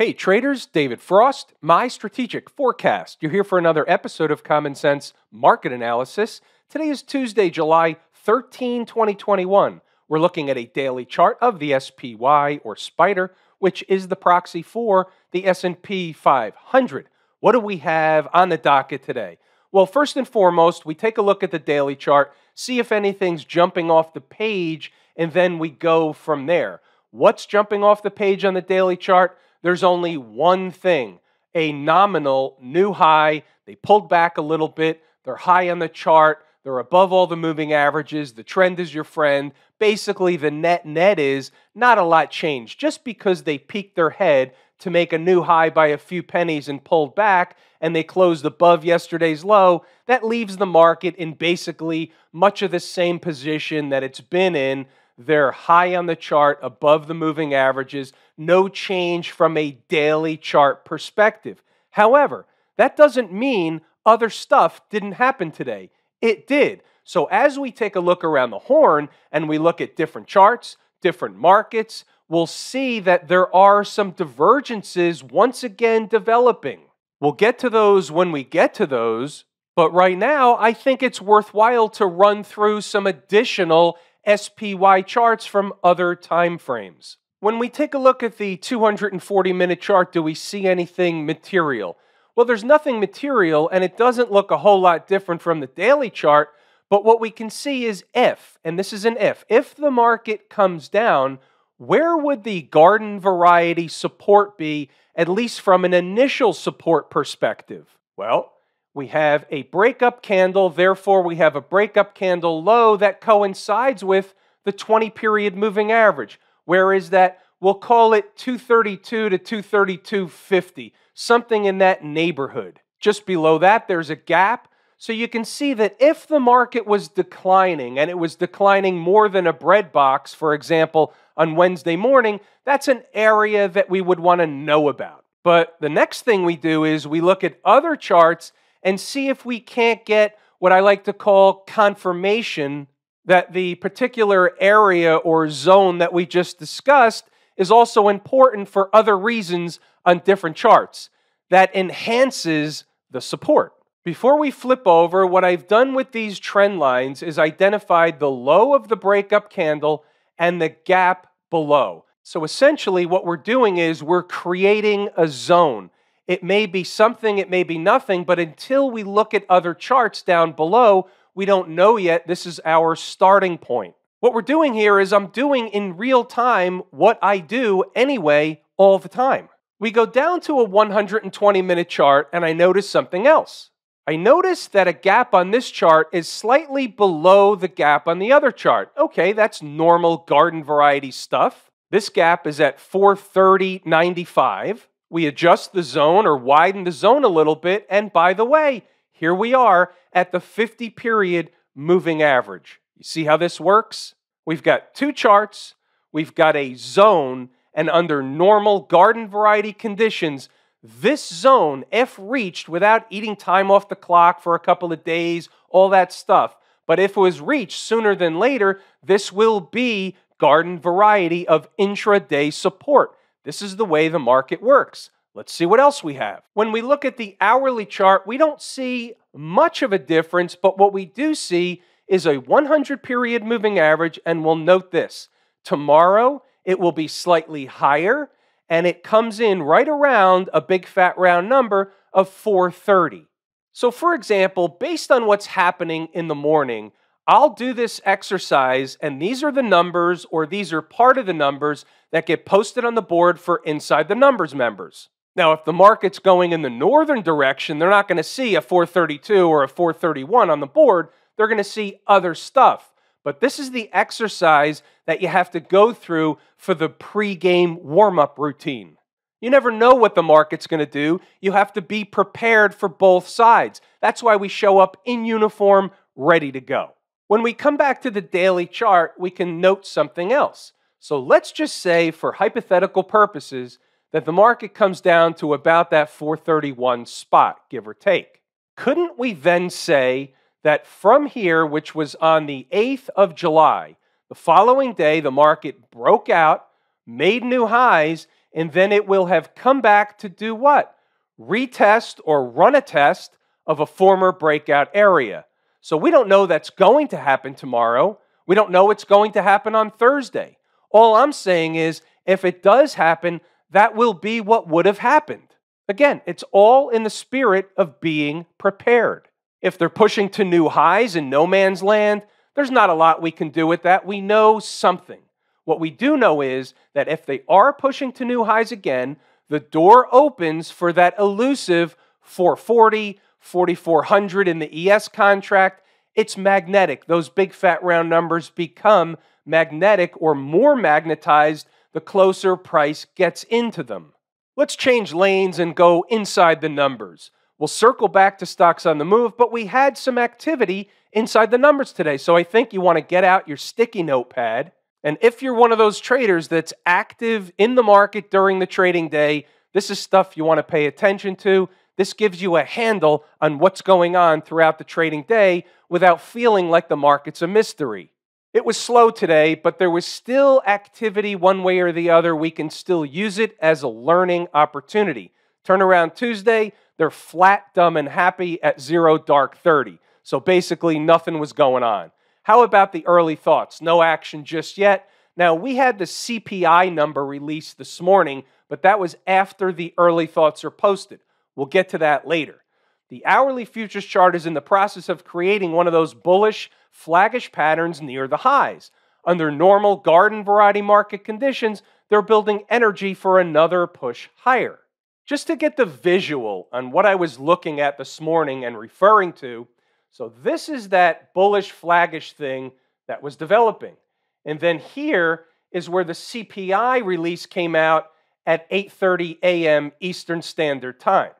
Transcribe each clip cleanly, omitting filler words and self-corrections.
Hey traders, David Frost, my strategic forecast. You're here for another episode of Common Sense Market Analysis. Today is Tuesday, July 13, 2021. We're looking at a daily chart of the SPY or Spider, which is the proxy for the S&P 500. What do we have on the docket today? Well, first and foremost, we take a look at the daily chart, see if anything's jumping off the page, and then we go from there. What's jumping off the page on the daily chart? There's only one thing, a nominal new high. They pulled back a little bit. They're high on the chart. They're above all the moving averages. The trend is your friend. Basically, the net is not a lot changed. Just because they peaked their head to make a new high by a few pennies and pulled back, and they closed above yesterday's low, that leaves the market in basically much of the same position that it's been in. They're high on the chart, above the moving averages, no change from a daily chart perspective. However, that doesn't mean other stuff didn't happen today. It did. So as we take a look around the horn and we look at different charts, different markets, we'll see that there are some divergences once again developing. We'll get to those when we get to those, but right now I think it's worthwhile to run through some additional SPY charts from other time frames. When we take a look at the 240-minute chart, do we see anything material? Well, there's nothing material, and it doesn't look a whole lot different from the daily chart, but what we can see is if, and this is an if the market comes down, where would the garden variety support be, at least from an initial support perspective? Well, we have a breakup candle, therefore we have a breakup candle low that coincides with the 20-period moving average. Where is that? We'll call it 232 to 232.50, something in that neighborhood. Just below that, there's a gap. So you can see that if the market was declining, and it was declining more than a bread box, for example, on Wednesday morning, that's an area that we would want to know about. But the next thing we do is we look at other charts and see if we can't get what I like to call confirmation that the particular area or zone that we just discussed is also important for other reasons on different charts. That enhances the support. Before we flip over, what I've done with these trend lines is identified the low of the breakup candle and the gap below. So essentially what we're doing is we're creating a zone. It may be something, it may be nothing, but until we look at other charts down below, we don't know yet. This is our starting point. What we're doing here is I'm doing in real time what I do anyway all the time. We go down to a 120-minute chart and I notice something else. I notice that a gap on this chart is slightly below the gap on the other chart. Okay, that's normal garden variety stuff. This gap is at 430.95. We adjust the zone or widen the zone a little bit, and by the way, here we are at the 50-period moving average. You see how this works? We've got two charts, we've got a zone, and under normal garden variety conditions, this zone, if reached without eating time off the clock for a couple of days, all that stuff, but if it was reached sooner than later, this will be garden variety of intraday support. This is the way the market works. Let's see what else we have. When we look at the hourly chart, we don't see much of a difference, but what we do see is a 100-period moving average, and we'll note this. Tomorrow, it will be slightly higher, and it comes in right around a big fat round number of 430. So for example, based on what's happening in the morning, I'll do this exercise, and these are the numbers, or these are part of the numbers that get posted on the board for Inside the Numbers members. Now, if the market's going in the northern direction, they're not going to see a 432 or a 431 on the board. They're going to see other stuff. But this is the exercise that you have to go through for the pre-game warm-up routine. You never know what the market's going to do. You have to be prepared for both sides. That's why we show up in uniform, ready to go. When we come back to the daily chart, we can note something else. So let's just say, for hypothetical purposes, that the market comes down to about that 431 spot, give or take. Couldn't we then say that from here, which was on the 8th of July, the following day, the market broke out, made new highs, and then it will have come back to do what? Retest or run a test of a former breakout area. So we don't know that's going to happen tomorrow. We don't know it's going to happen on Thursday. All I'm saying is, if it does happen, that will be what would have happened. Again, it's all in the spirit of being prepared. If they're pushing to new highs in no man's land, there's not a lot we can do with that. We know something. What we do know is that if they are pushing to new highs again, the door opens for that elusive 440, 4,400 in the ES contract. It's magnetic. Those big fat round numbers become magnetic or more magnetized the closer price gets into them. Let's change lanes and go inside the numbers. We'll circle back to stocks on the move, but we had some activity inside the numbers today. So I think you want to get out your sticky notepad. And if you're one of those traders that's active in the market during the trading day, this is stuff you want to pay attention to. This gives you a handle on what's going on throughout the trading day without feeling like the market's a mystery. It was slow today, but there was still activity one way or the other. We can still use it as a learning opportunity. Turnaround Tuesday, they're flat, dumb, and happy at 0 dark 30. So basically nothing was going on. How about the early thoughts? No action just yet. Now, we had the CPI number released this morning, but that was after the early thoughts are posted. We'll get to that later. The hourly futures chart is in the process of creating one of those bullish, flaggish patterns near the highs. Under normal garden variety market conditions, they're building energy for another push higher. Just to get the visual on what I was looking at this morning and referring to, so this is that bullish, flaggish thing that was developing. And then here is where the CPI release came out at 8:30 a.m. Eastern Standard Time.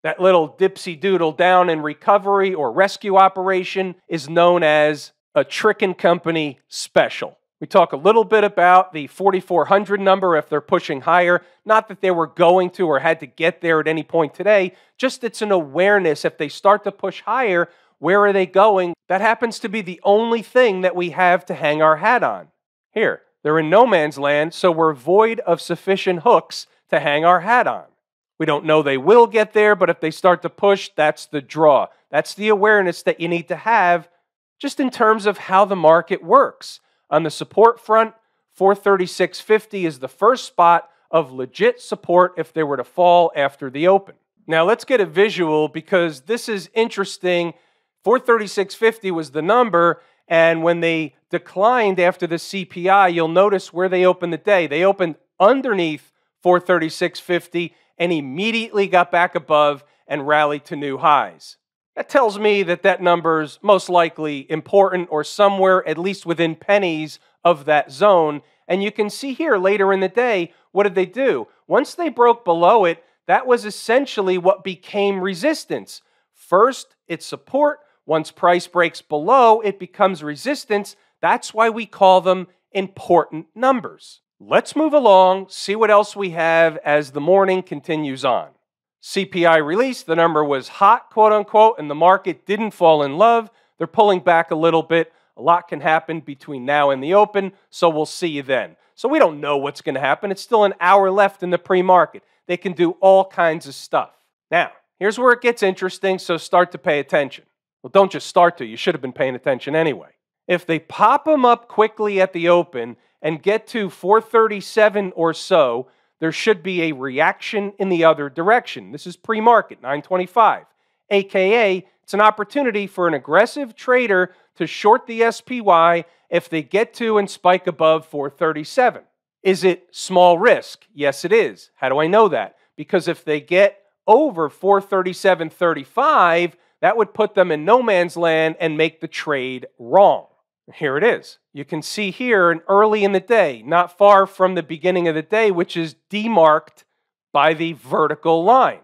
That little dipsy doodle down in recovery or rescue operation is known as a Trickin' Company special. We talk a little bit about the 4,400 number if they're pushing higher. Not that they were going to or had to get there at any point today, just it's an awareness. If they start to push higher, where are they going? That happens to be the only thing that we have to hang our hat on. Here, they're in no man's land, so we're void of sufficient hooks to hang our hat on. We don't know they will get there, but if they start to push, that's the draw. That's the awareness that you need to have just in terms of how the market works. On the support front, 436.50 is the first spot of legit support if they were to fall after the open. Now let's get a visual because this is interesting. 436.50 was the number, and when they declined after the CPI, you'll notice where they opened the day. They opened underneath 436.50 and immediately got back above and rallied to new highs. That tells me that that number's most likely important or somewhere at least within pennies of that zone. And you can see here later in the day, what did they do? Once they broke below it, that was essentially what became resistance. First, it's support. Once price breaks below, it becomes resistance. That's why we call them important numbers. Let's move along, see what else we have as the morning continues on. CPI release, the number was hot, quote unquote, and the market didn't fall in love. They're pulling back a little bit. A lot can happen between now and the open, so we'll see you then. So we don't know what's going to happen. It's still an hour left in the pre-market. They can do all kinds of stuff. Now, here's where it gets interesting, so start to pay attention. Well, don't just start to. You should have been paying attention anyway. If they pop them up quickly at the open and get to 437 or so, there should be a reaction in the other direction. This is pre-market, 925. AKA, it's an opportunity for an aggressive trader to short the SPY if they get to and spike above 437. Is it small risk? Yes, it is. How do I know that? Because if they get over 437.35, that would put them in no man's land and make the trade wrong. Here it is. You can see here and early in the day, not far from the beginning of the day, which is demarked by the vertical line.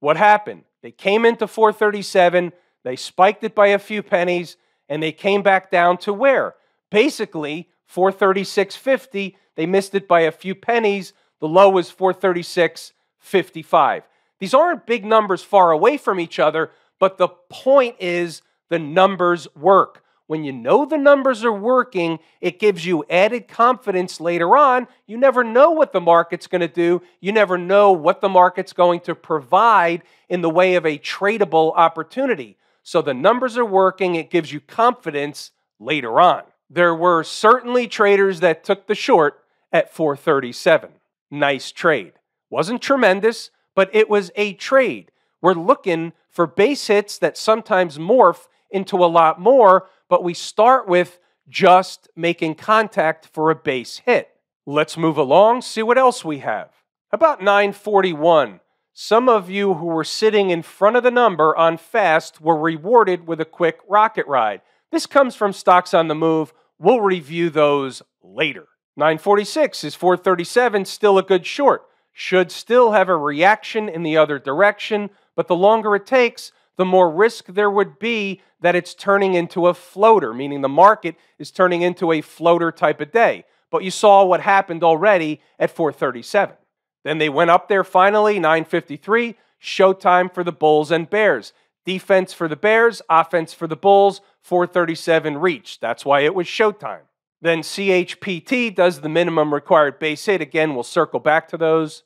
What happened? They came into 437, they spiked it by a few pennies, and they came back down to where? Basically, 436.50, they missed it by a few pennies. The low was 436.55. These aren't big numbers far away from each other, but the point is the numbers work. When you know the numbers are working, it gives you added confidence later on. You never know what the market's going to do. You never know what the market's going to provide in the way of a tradable opportunity. So the numbers are working. It gives you confidence later on. There were certainly traders that took the short at 437. Nice trade. Wasn't tremendous, but it was a trade. We're looking for base hits that sometimes morph into a lot more, but we start with just making contact for a base hit. Let's move along, see what else we have. About 941. Some of you who were sitting in front of the number on fast were rewarded with a quick rocket ride. This comes from Stocks on the Move. We'll review those later. 946 is 437, still a good short. Should still have a reaction in the other direction, but the longer it takes, the more risk there would be that it's turning into a floater, meaning the market is turning into a floater type of day. But you saw what happened already at 437. Then they went up there finally, 953, showtime for the Bulls and Bears. Defense for the Bears, offense for the Bulls, 437 reached. That's why it was showtime. Then CHPT does the minimum required base hit. Again, we'll circle back to those.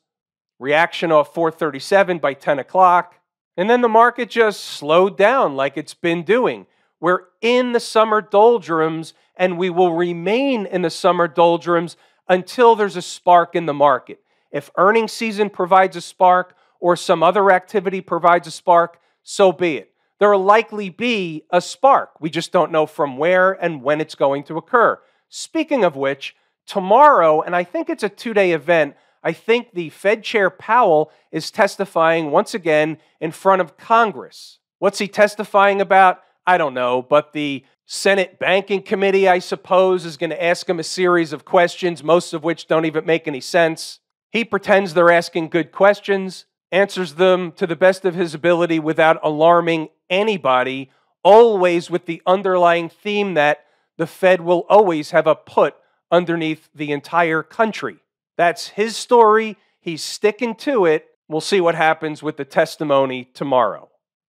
Reaction off 437 by 10 o'clock. And then the market just slowed down like it's been doing. We're in the summer doldrums, and we will remain in the summer doldrums until there's a spark in the market. If earnings season provides a spark or some other activity provides a spark, so be it. There will likely be a spark. We just don't know from where and when it's going to occur. Speaking of which, tomorrow, and I think it's a two-day event, I think the Fed Chair Powell is testifying once again in front of Congress. What's he testifying about? I don't know, but the Senate Banking Committee, I suppose, is going to ask him a series of questions, most of which don't even make any sense. He pretends they're asking good questions, answers them to the best of his ability without alarming anybody, always with the underlying theme that the Fed will always have a put underneath the entire country. That's his story. He's sticking to it. We'll see what happens with the testimony tomorrow.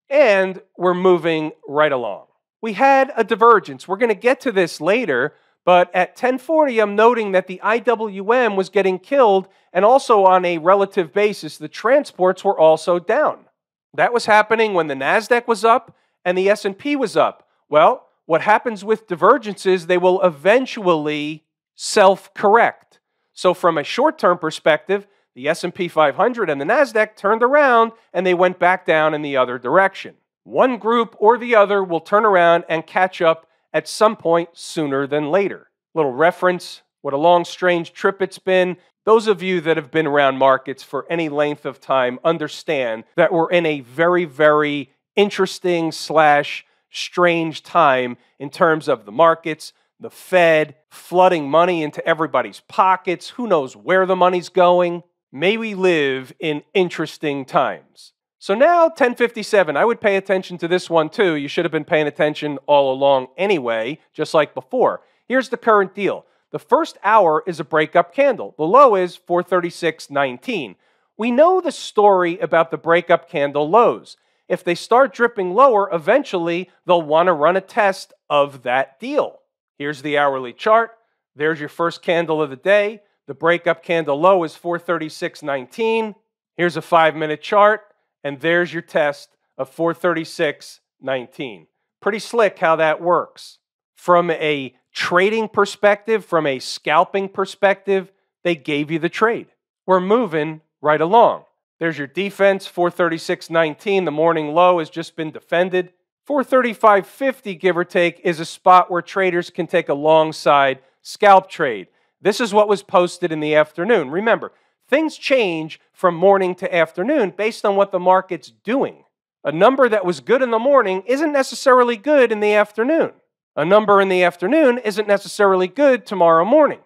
And we're moving right along. We had a divergence. We're going to get to this later, but at 1040, I'm noting that the IWM was getting killed, and also on a relative basis, the transports were also down. That was happening when the NASDAQ was up and the S&P was up. Well, what happens with divergences, they will eventually self-correct. So from a short-term perspective, the S&P 500 and the NASDAQ turned around and they went back down in the other direction. One group or the other will turn around and catch up at some point sooner than later. Little reference, what a long, strange trip it's been. Those of you that have been around markets for any length of time understand that we're in a very, very interesting / strange time in terms of the markets, the Fed flooding money into everybody's pockets. Who knows where the money's going? May we live in interesting times. So now, 1057, I would pay attention to this one too. You should have been paying attention all along anyway, just like before. Here's the current deal. The first hour is a breakup candle. The low is 436.19. We know the story about the breakup candle lows. If they start dripping lower, eventually they'll want to run a test of that deal. Here's the hourly chart. There's your first candle of the day. The breakup candle low is 436.19. Here's a 5-minute chart, and there's your test of 436.19. Pretty slick how that works. From a trading perspective, from a scalping perspective, they gave you the trade. We're moving right along. There's your defense, 436.19. The morning low has just been defended. 435.50, give or take, is a spot where traders can take a long side scalp trade. This is what was posted in the afternoon. Remember, things change from morning to afternoon based on what the market's doing. A number that was good in the morning isn't necessarily good in the afternoon. A number in the afternoon isn't necessarily good tomorrow morning.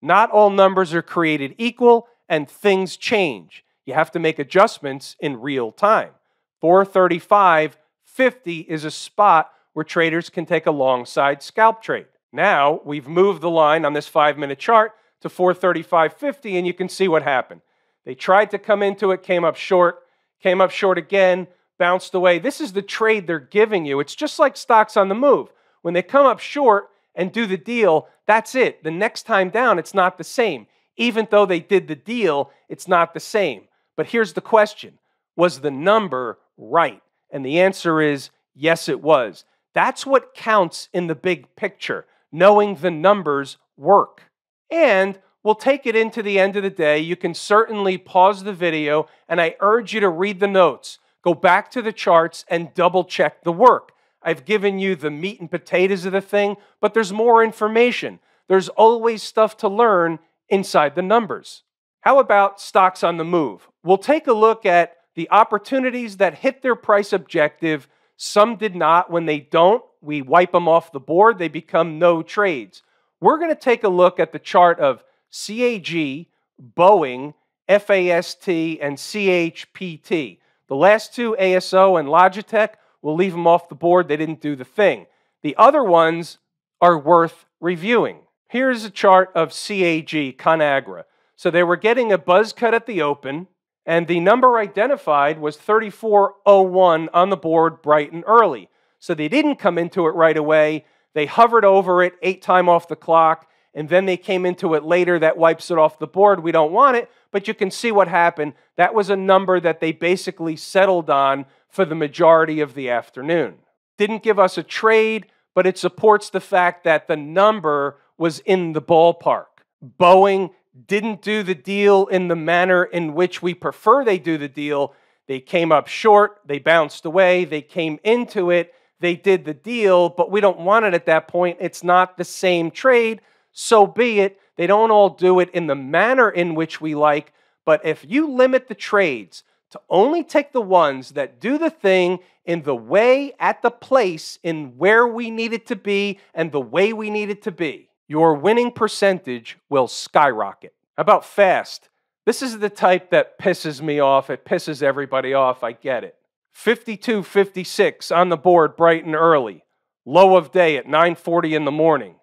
Not all numbers are created equal, and things change. You have to make adjustments in real time. 435.50 is a spot where traders can take a long side scalp trade. Now, we've moved the line on this 5-minute chart to 435.50, and you can see what happened. They tried to come into it, came up short again, bounced away. This is the trade they're giving you. It's just like Stocks on the Move. When they come up short and do the deal, that's it. The next time down, it's not the same. Even though they did the deal, it's not the same. But here's the question. Was the number right? And the answer is yes, it was. That's what counts in the big picture, knowing the numbers work. And we'll take it into the end of the day. You can certainly pause the video, and I urge you to read the notes. Go back to the charts and double check the work. I've given you the meat and potatoes of the thing, but there's more information. There's always stuff to learn inside the numbers. How about stocks on the move? We'll take a look at the opportunities that hit their price objective. Some did not. When they don't, we wipe them off the board. They become no trades. We're going to take a look at the chart of CAG, Boeing, FAST, and CHPT. The last two, ASO and Logitech, we'll leave them off the board. They didn't do the thing. The other ones are worth reviewing. Here's a chart of CAG, ConAgra. So they were getting a buzz cut at the open, and the number identified was 3401 on the board bright and early. So they didn't come into it right away. They hovered over it, 8 time off the clock, and then they came into it later. That wipes it off the board. We don't want it, but you can see what happened. That was a number that they basically settled on for the majority of the afternoon. Didn't give us a trade, but it supports the fact that the number was in the ballpark. Boeing didn't do the deal in the manner in which we prefer they do the deal. They came up short, they bounced away, they came into it, they did the deal, but we don't want it at that point. It's not the same trade, so be it. They don't all do it in the manner in which we like, but if you limit the trades to only take the ones that do the thing in the way, at the place, in where we need it to be, and the way we need it to be, your winning percentage will skyrocket. How about fast? This is the type that pisses me off. It pisses everybody off. I get it. 52.56 on the board bright and early. Low of day at 9:40 in the morning.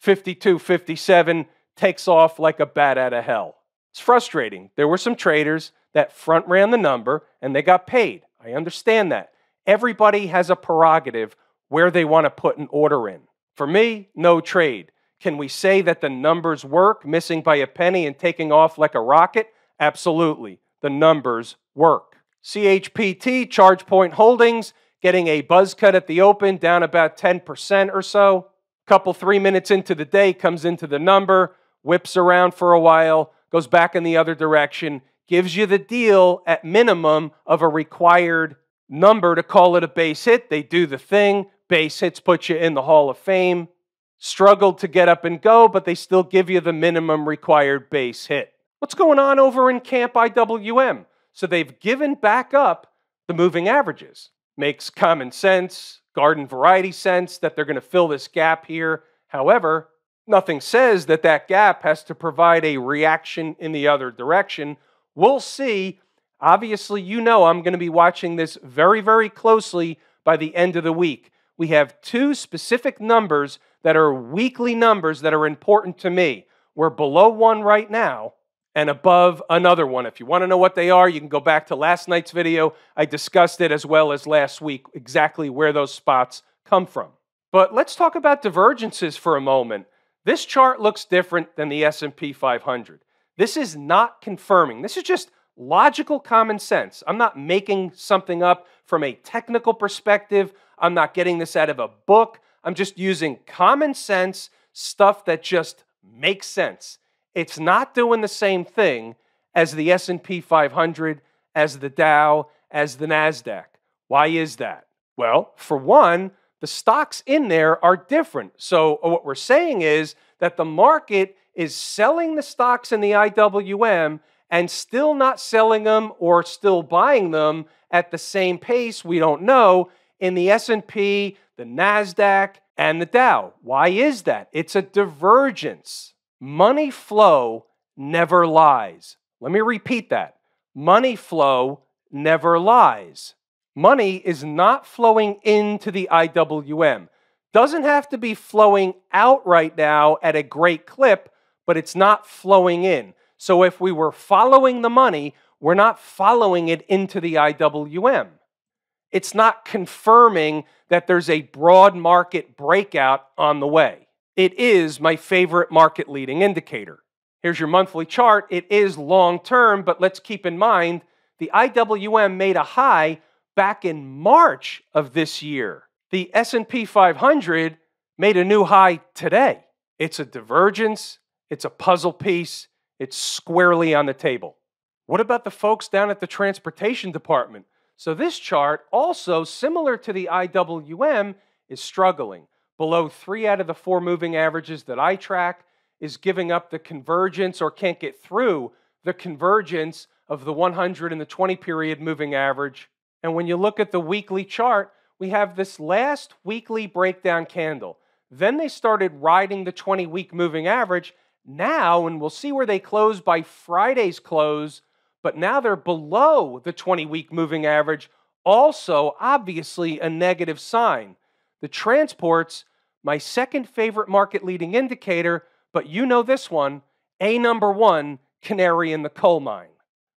52.57 takes off like a bat out of hell. It's frustrating. There were some traders that front ran the number and they got paid. I understand that. Everybody has a prerogative where they want to put an order in. For me, no trade. Can we say that the numbers work, missing by a penny and taking off like a rocket? Absolutely. The numbers work. CHPT, Charge Point Holdings, getting a buzz cut at the open, down about 10% or so. Couple 3 minutes into the day, comes into the number, whips around for a while, goes back in the other direction, gives you the deal at minimum of a required number to call it a base hit. They do the thing. Base hits put you in the Hall of Fame. Struggled to get up and go, but they still give you the minimum required base hit. What's going on over in Camp IWM? So they've given back up the moving averages. Makes common sense, garden variety sense that they're going to fill this gap here. However, nothing says that that gap has to provide a reaction in the other direction. We'll see. Obviously, you know I'm going to be watching this very, very closely by the end of the week. We have two specific numbers that are weekly numbers that are important to me. We're below one right now and above another one. If you want to know what they are, you can go back to last night's video. I discussed it as well as last week, exactly where those spots come from. But let's talk about divergences for a moment. This chart looks different than the S&P 500. This is not confirming. This is just logical common sense. I'm not making something up from a technical perspective. I'm not getting this out of a book. I'm just using common sense stuff that just makes sense. It's not doing the same thing as the S&P 500, as the Dow, as the NASDAQ. Why is that? Well, for one, the stocks in there are different. So what we're saying is that the market is selling the stocks in the IWM and still not selling them or still buying them at the same pace, we don't know, in the S&P, the NASDAQ, and the Dow. Why is that? It's a divergence. Money flow never lies. Let me repeat that. Money flow never lies. Money is not flowing into the IWM. Doesn't have to be flowing out right now at a great clip, but it's not flowing in. So if we were following the money, we're not following it into the IWM. It's not confirming that there's a broad market breakout on the way. It is my favorite market leading indicator. Here's your monthly chart. It is long term, but let's keep in mind the IWM made a high back in March of this year. The S&P 500 made a new high today. It's a divergence. It's a puzzle piece. It's squarely on the table. What about the folks down at the transportation department? So this chart, also similar to the IWM, is struggling. Below 3 out of the 4 moving averages that I track is giving up the convergence or can't get through the convergence of the 100 and the 20 period moving average. And when you look at the weekly chart, we have this last weekly breakdown candle. Then they started riding the 20-week moving average. Now, and we'll see where they close by Friday's close, but now they're below the 20-week moving average, also obviously a negative sign. The transports, my second favorite market leading indicator, but you know this one, number one, canary in the coal mine.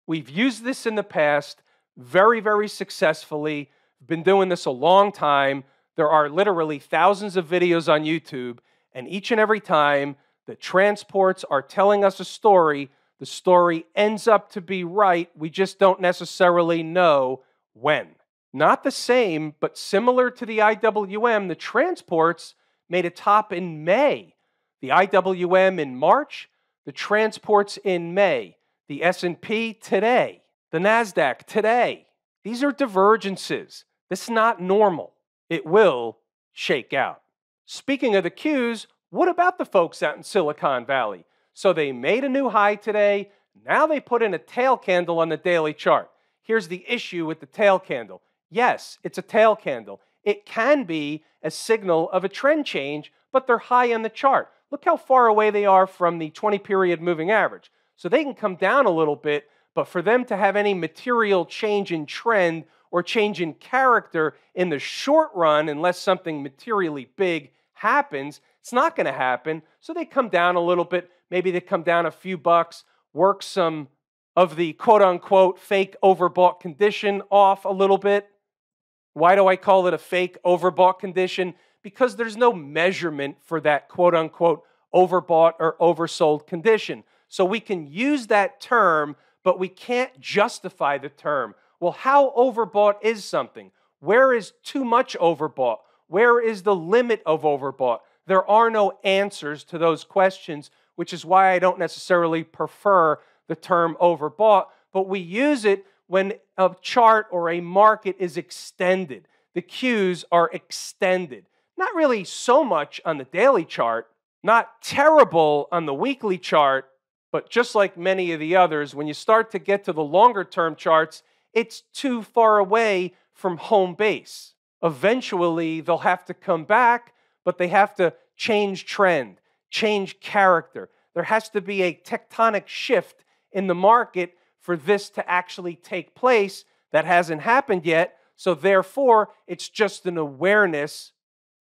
We've used this in the past very, very successfully. Been doing this a long time. There are literally thousands of videos on YouTube, and each and every time the transports are telling us a story, the story ends up to be right. We just don't necessarily know when. Not the same, but similar to the IWM, the transports made a top in May. The IWM in March, the transports in May. The S&P today. The NASDAQ today. These are divergences. This is not normal. It will shake out. Speaking of the Qs, what about the folks out in Silicon Valley? So they made a new high today. Now they put in a tail candle on the daily chart. Here's the issue with the tail candle. Yes, it's a tail candle. It can be a signal of a trend change, but they're high on the chart. Look how far away they are from the 20-period moving average. So they can come down a little bit, but for them to have any material change in trend or change in character in the short run, unless something materially big happens, it's not going to happen. So they come down a little bit. Maybe they come down a few bucks, work some of the quote-unquote fake overbought condition off a little bit. Why do I call it a fake overbought condition? Because there's no measurement for that quote-unquote overbought or oversold condition. So we can use that term, but we can't justify the term. Well, how overbought is something? Where is too much overbought? Where is the limit of overbought? There are no answers to those questions, which is why I don't necessarily prefer the term overbought, but we use it when a chart or a market is extended. The Qs are extended. Not really so much on the daily chart, not terrible on the weekly chart, but just like many of the others, when you start to get to the longer term charts, it's too far away from home base. Eventually, they'll have to come back, but they have to change trend, change character. There has to be a tectonic shift in the market for this to actually take place. That hasn't happened yet, so therefore, it's just an awareness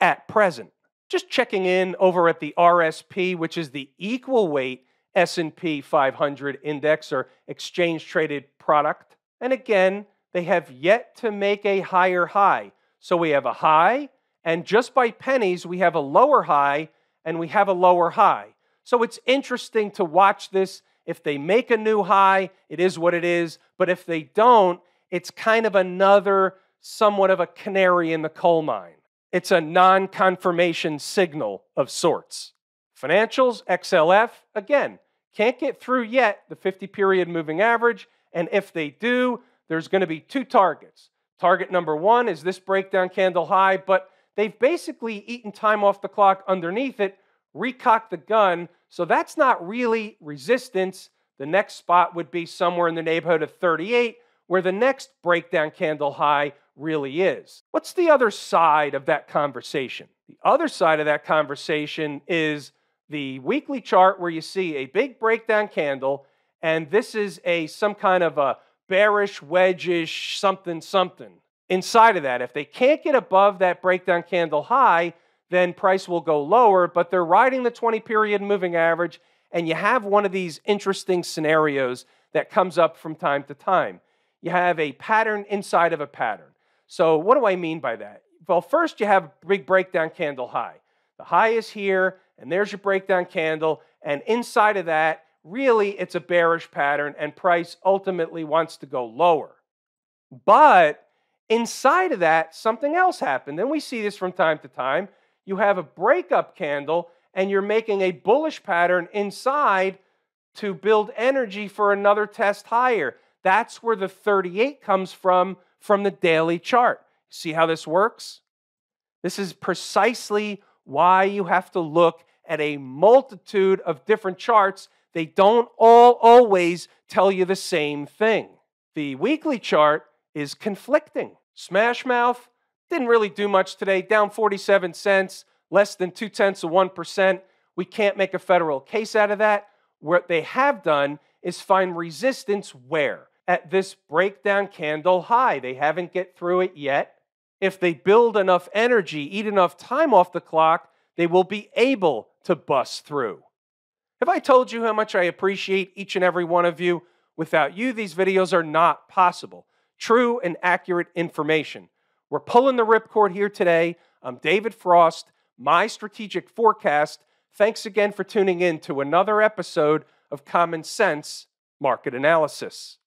at present. Just checking in over at the RSP, which is the equal weight S&P 500 index or exchange traded product. And again, they have yet to make a higher high. So we have a high, and just by pennies, we have a lower high, and we have a lower high. So it's interesting to watch this. If they make a new high, it is what it is. But if they don't, it's kind of another, somewhat of a canary in the coal mine. It's a non-confirmation signal of sorts. Financials, XLF, again, can't get through yet the 50-period moving average. And if they do, there's going to be two targets. Target number one is this breakdown candle high, but they've basically eaten time off the clock underneath it, recocked the gun, so that's not really resistance. The next spot would be somewhere in the neighborhood of 38, where the next breakdown candle high really is. What's the other side of that conversation? The other side of that conversation is the weekly chart where you see a big breakdown candle, and this is some kind of a bearish, wedge-ish, something. Inside of that, if they can't get above that breakdown candle high, then price will go lower, but they're riding the 20-period moving average, and you have one of these interesting scenarios that comes up from time to time. You have a pattern inside of a pattern. So what do I mean by that? Well, first you have a big breakdown candle high. The high is here, and there's your breakdown candle, and inside of that, really it's a bearish pattern, and price ultimately wants to go lower. But inside of that, something else happened, and we see this from time to time. You have a breakup candle, and you're making a bullish pattern inside to build energy for another test higher. That's where the 38 comes from the daily chart. See how this works? This is precisely why you have to look at a multitude of different charts. They don't all always tell you the same thing. The weekly chart is conflicting. Smash Mouth didn't really do much today, down 47 cents, less than 0.2%. We can't make a federal case out of that. What they have done is find resistance where? At this breakdown candle high. They haven't get through it yet. If they build enough energy, eat enough time off the clock, they will be able to bust through. Have I told you how much I appreciate each and every one of you? Without you, these videos are not possible. True and accurate information. We're pulling the ripcord here today. I'm David Frost, my strategic forecast. Thanks again for tuning in to another episode of Common Sense Market Analysis.